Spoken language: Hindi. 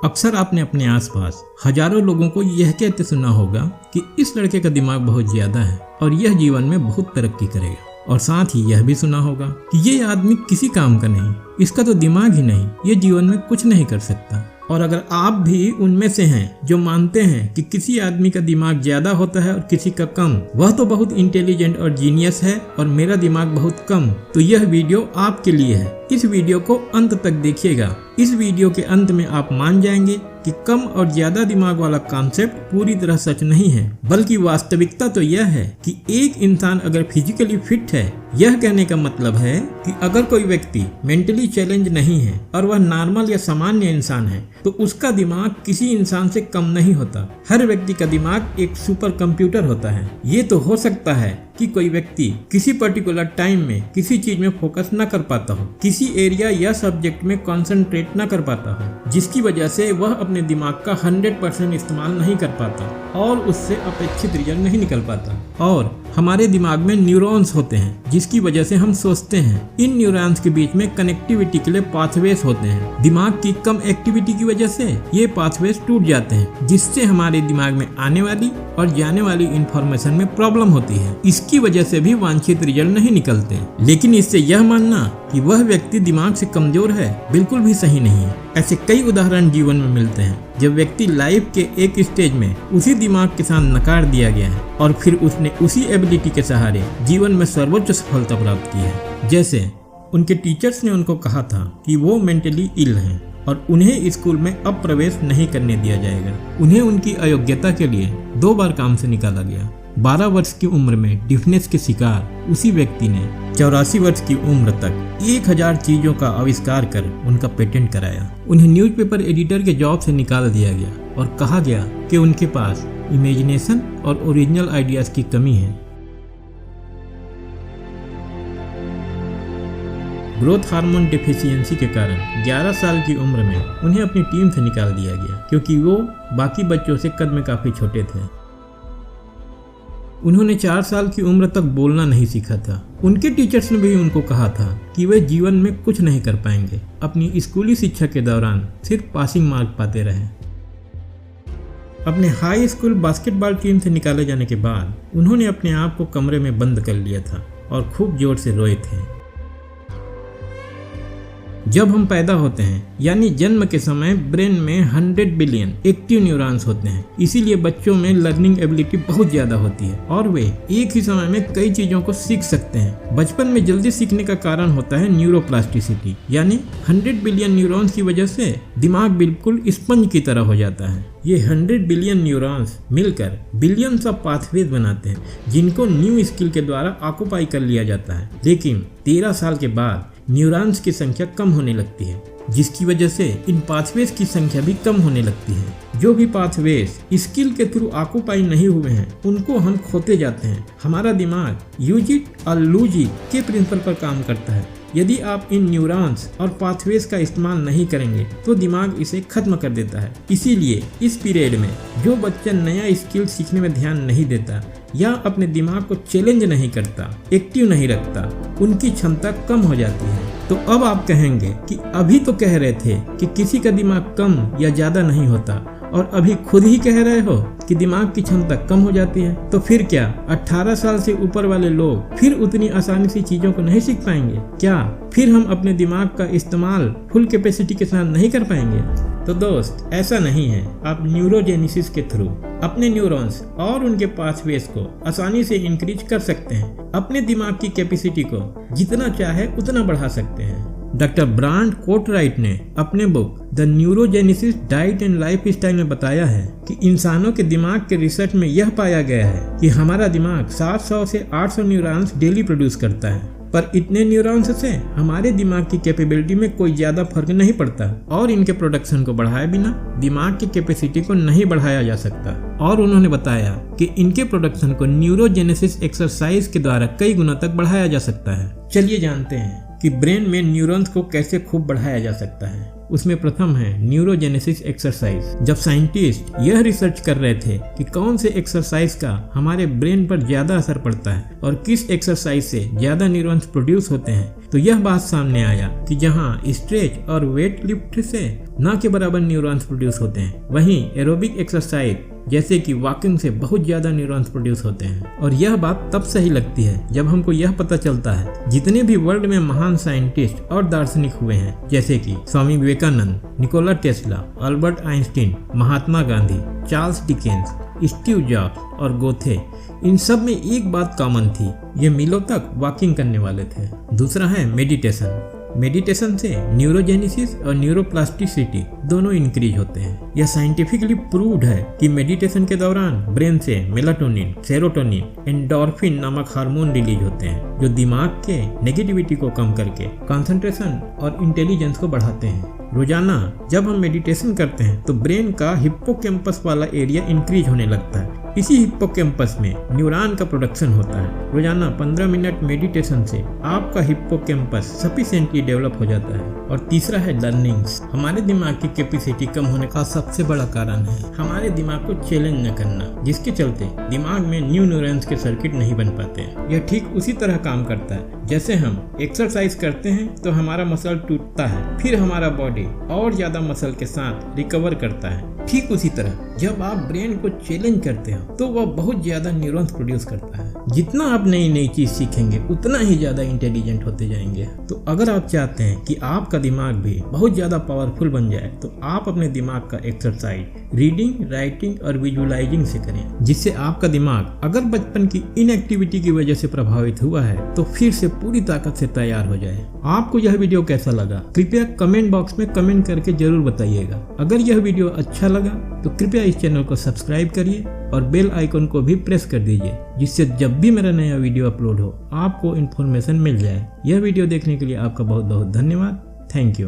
अक्सर आपने अपने आसपास हजारों लोगों को यह कहते सुना होगा कि इस लड़के का दिमाग बहुत ज्यादा है और यह जीवन में बहुत तरक्की करेगा, और साथ ही यह भी सुना होगा कि ये आदमी किसी काम का नहीं, इसका तो दिमाग ही नहीं, ये जीवन में कुछ नहीं कर सकता। और अगर आप भी उनमें से हैं जो मानते हैं कि किसी आदमी का दिमाग ज्यादा होता है और किसी का कम, वह तो बहुत इंटेलिजेंट और जीनियस है और मेरा दिमाग बहुत कम, तो यह वीडियो आपके लिए है। इस वीडियो को अंत तक देखिएगा। इस वीडियो के अंत में आप मान जाएंगे कि कम और ज्यादा दिमाग वाला कॉन्सेप्ट पूरी तरह सच नहीं है, बल्कि वास्तविकता तो यह है कि एक इंसान अगर फिजिकली फिट है, यह कहने का मतलब है कि अगर कोई व्यक्ति मेंटली चैलेंज नहीं है और वह नॉर्मल या सामान्य इंसान है, तो उसका दिमाग किसी इंसान से कम नहीं होता। हर व्यक्ति का दिमाग एक सुपर कंप्यूटर होता है। ये तो हो सकता है कि कोई व्यक्ति किसी पर्टिकुलर टाइम में किसी चीज में फोकस न कर पाता हो, किसी एरिया या सब्जेक्ट में कंसंट्रेट न कर पाता हो, जिसकी वजह से वह अपने दिमाग का 100% इस्तेमाल नहीं कर पाता और उससे अपेक्षित रिजल्ट नहीं निकल पाता। और हमारे दिमाग में न्यूरॉन्स होते हैं, जिसकी वजह से हम सोचते हैं। इन न्यूरॉन्स के बीच में कनेक्टिविटी के लिए पाथवेज होते हैं। दिमाग की कम एक्टिविटी की वजह से ये पाथवेज टूट जाते हैं, जिससे हमारे दिमाग में आने वाली और जाने वाली इंफॉर्मेशन में प्रॉब्लम होती है। इसकी वजह से भी वांछित रिजल्ट नहीं निकलते। लेकिन इससे यह मानना कि वह व्यक्ति दिमाग से कमजोर है, बिल्कुल भी सही नहीं है। ऐसे कई उदाहरण जीवन में मिलते हैं जब व्यक्ति लाइफ के एक स्टेज में उसी दिमाग के साथ नकार दिया गया है और फिर उसने उसी एबिलिटी के सहारे जीवन में सर्वोच्च सफलता प्राप्त की है। जैसे उनके टीचर्स ने उनको कहा था कि वो मेंटली इल हैं और उन्हें स्कूल में अब प्रवेश नहीं करने दिया जाएगा। उन्हें उनकी अयोग्यता के लिए 2 बार काम से निकाला गया। 12 वर्ष की उम्र में डिफनेस के शिकार उसी व्यक्ति ने 84 वर्ष की उम्र तक 1000 चीजों का आविष्कार कर उनका पेटेंट कराया। उन्हें न्यूज़पेपर एडिटर के जॉब से निकाल दिया गया और कहा गया कि उनके पास इमेजिनेशन और ओरिजिनल आइडियाज की कमी है। ग्रोथ हार्मोन डेफिशिएंसी के कारण 11 साल की उम्र में उन्हें अपनी टीम से निकाल दिया गया, क्योंकि वो बाकी बच्चों से कद में काफी छोटे थे। उन्होंने 4 साल की उम्र तक बोलना नहीं सीखा था। उनके टीचर्स ने भी उनको कहा था कि वे जीवन में कुछ नहीं कर पाएंगे। अपनी स्कूली शिक्षा के दौरान सिर्फ पासिंग मार्क पाते रहे। अपने हाई स्कूल बास्केटबॉल टीम से निकाले जाने के बाद उन्होंने अपने आप को कमरे में बंद कर लिया था और खूब जोर से रोए थे। जब हम पैदा होते हैं, यानी जन्म के समय, ब्रेन में 100 बिलियन एक्टिव न्यूरॉन्स होते हैं। इसीलिए बच्चों में लर्निंग एबिलिटी बहुत ज्यादा होती है और वे एक ही समय में कई चीजों को सीख सकते हैं। बचपन में जल्दी सीखने का कारण होता है न्यूरोप्लास्टिसिटी, यानी 100 बिलियन न्यूरॉन्स की वजह से दिमाग बिल्कुल स्पंज की तरह हो जाता है। ये 100 बिलियन न्यूरॉन्स मिलकर बिलियंस ऑफ पाथवेज बनाते हैं, जिनको न्यू स्किल के द्वारा ऑक्युपाई कर लिया जाता है। लेकिन 13 साल के बाद न्यूरॉन्स की संख्या कम होने लगती है, जिसकी वजह से इन पाथवेज की संख्या भी कम होने लगती है। जो भी पाथवेज स्किल के थ्रू ऑक्युपाई नहीं हुए हैं, उनको हम खोते जाते हैं। हमारा दिमाग यूज इट और लूज इट के प्रिंसिपल पर काम करता है। यदि आप इन न्यूरॉन्स और पाथवेज का इस्तेमाल नहीं करेंगे तो दिमाग इसे खत्म कर देता है। इसीलिए इस पीरियड में जो बच्चा नया स्किल सीखने में ध्यान नहीं देता या अपने दिमाग को चैलेंज नहीं करता, एक्टिव नहीं रखता, उनकी क्षमता कम हो जाती है। तो अब आप कहेंगे कि अभी तो कह रहे थे कि किसी का दिमाग कम या ज्यादा नहीं होता, और अभी खुद ही कह रहे हो कि दिमाग की क्षमता कम हो जाती है। तो फिर क्या 18 साल से ऊपर वाले लोग फिर उतनी आसानी से चीजों को नहीं सीख पाएंगे? क्या फिर हम अपने दिमाग का इस्तेमाल फुल कैपेसिटी के साथ नहीं कर पाएंगे? तो दोस्त, ऐसा नहीं है। आप न्यूरोजेनेसिस के थ्रू अपने न्यूरॉन्स और उनके पाथवेज को आसानी से इंक्रीज कर सकते हैं। अपने दिमाग की कैपेसिटी को जितना चाहे उतना बढ़ा सकते हैं। डॉक्टर ब्रांड कोटराइट ने अपने book the neurogenesis diet and life style में बताया है कि इंसानों के दिमाग के रिसर्च में यह पाया गया है कि हमारा दिमाग 700 से 800 न्यूरॉन्स डेली प्रोड्यूस करता है, पर इतने न्यूरॉन्स से हमारे दिमाग की कैपेबिलिटी में कोई ज्यादा फर्क नहीं पड़ता और इनके प्रोडक्शन को बढ़ाए बिना दिमाग की कैपेसिटी को नहीं बढ़ाया जा सकता। और उन्होंने बताया कि इनके प्रोडक्शन को न्यूरोजेनेसिस एक्सरसाइज के द्वारा कई गुना तक बढ़ाया जा सकता है। चलिए जानते हैं कि ब्रेन में न्यूरॉन्स को कैसे खूब बढ़ाया जा सकता है। उसमें प्रथम है न्यूरोजेनेसिस एक्सरसाइज। जब साइंटिस्ट यह रिसर्च कर रहे थे कि कौन से एक्सरसाइज का हमारे ब्रेन पर ज्यादा असर पड़ता है और किस एक्सरसाइज से ज्यादा न्यूरॉन्स प्रोड्यूस होते हैं, तो यह बात सामने आया कि जहां स्ट्रेच और वेट लिफ्ट से न के बराबर न्यूरॉन्स प्रोड्यूस होते हैं, वहीं एरोबिक एक्सरसाइज जैसे कि वॉकिंग से बहुत ज्यादा न्यूरॉन्स प्रोड्यूस होते हैं। और यह बात तब सही लगती है जब हमको यह पता चलता है जितने भी वर्ल्ड में महान साइंटिस्ट और दार्शनिक हुए हैं, जैसे कि Swami Vivekananda, Nikola Tesla, Albert Einstein, Mahatma Gandhi, Charles Dickens, Steve Jobs और गोथे, इन सब में एक बात कॉमन थी, ये मीलों तक वॉकिंग करने वाले थे। दूसरा है मेडिटेशन। मेडिटेशन से न्यूरोजेनेसिस और न्यूरोप्लास्टिसिटी दोनों इंक्रीज होते हैं। यह साइंटिफिकली प्रूव्ड है कि मेडिटेशन के दौरान ब्रेन से मेलाटोनिन, सेरोटोनिन, एंडोर्फिन नामक हार्मोन रिलीज होते हैं, जो दिमाग के नेगेटिविटी को कम करके कंसंट्रेशन और इंटेलिजेंस को बढ़ाते हैं। रोजाना जब हम मेडिटेशन करते हैं तो ब्रेन का हिप्पोकैम्पस वाला एरिया इंक्रीज होने लगता है। इसी हिप्पोकैम्पस में न्यूरॉन का प्रोडक्शन होता है। रोजाना 15 मिनट मेडिटेशन से आपका हिप्पोकैम्पस सफिशिएंटली डेवलप हो जाता है। और तीसरा है लर्निंग्स। हमारे दिमाग की कैपेसिटी कम होने का सबसे बड़ा कारण है हमारे दिमाग को चैलेंज न करना, जिसके चलते दिमाग में न्यू न्यूरॉन्स के सर्किट नहीं बन पाते हैं। यह ठीक उसी तरह काम करता है जैसे हम एक्सरसाइज करते हैं तो हमारा मसल टूटता है, फिर हमारा बॉडी और ज्यादा मसल के साथ रिकवर करता है। ठीक उसी तरह जब आप ब्रेन को चैलेंज करते हो तो वह बहुत ज्यादा न्यूरॉन्स प्रोड्यूस करता है। जितना आप नई नई चीज सीखेंगे उतना ही ज्यादा इंटेलिजेंट होते जाएंगे। तो अगर आप चाहते हैं कि आपका दिमाग भी बहुत ज्यादा पावरफुल बन जाए तो आप अपने दिमाग का एक्सरसाइज रीडिंग, राइटिंग और विजुअलाइजिंग से करें, जिससे आपका दिमाग अगर बचपन की इनएक्टिविटी की वजह से प्रभावित हुआ है तो फिर से पूरी ताकत से तैयार हो जाए। आपको यह वीडियो कैसा लगा कृपया कमेंट बॉक्स में कमेंट करके जरूर बताइएगा। अगर यह वीडियो अच्छा लगा तो कृपया इस चैनल को सब्सक्राइब करिए और बेल आइकन को भी प्रेस कर दीजिए, जिससे जब भी मेरा नया वीडियो अपलोड हो आपको इन्फॉर्मेशन मिल जाए। यह वीडियो देखने के लिए आपका बहुत बहुत धन्यवाद। Thank you.